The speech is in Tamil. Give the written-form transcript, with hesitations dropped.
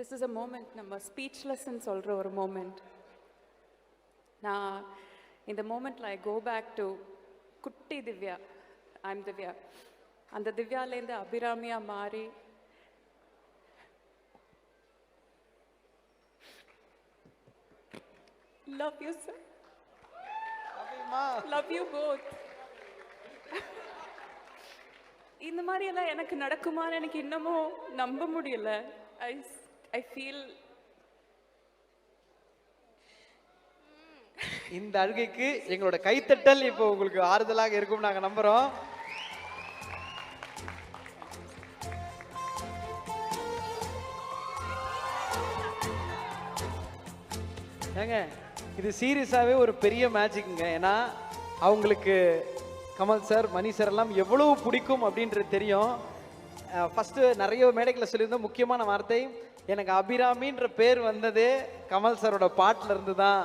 திஸ் இஸ் அ மூமெண்ட், நம்ம ஸ்பீச்லெஸ்ன்னு சொல்கிற ஒரு மூமெண்ட். நான் இந்த மூமெண்ட்டில் ஐ கோ பேக் டு குட்டி திவ்யா. ஐம் திவ்யா. அந்த திவ்யாலேருந்து அபிராமியாக மாறி love you sir, love you both. இந்த மாதிரி எல்லாம் எனக்கு நடக்குமான்னு எனக்கு இன்னமும் நம்ப முடியல. I feel இந்த அழுகைக்கு எங்களோட கைத்தட்டல் இப்போ உங்களுக்கு ஆறுதலாக இருக்கும் நாங்க நம்புறோம். ஏங்க இது சீரியஸாகவே ஒரு பெரிய மேஜிக்குங்க. ஏன்னா அவங்களுக்கு கமல் சார், மணி சார் எல்லாம் எவ்வளவு பிடிக்கும் அப்படின்றது தெரியும். ஃபஸ்ட்டு நிறைய மேடைகளை சொல்லியிருந்தோம். முக்கியமான வார்த்தை, எனக்கு அபிராமின்ற பேர் வந்ததே கமல் சாரோட பாட்டில் இருந்து தான்.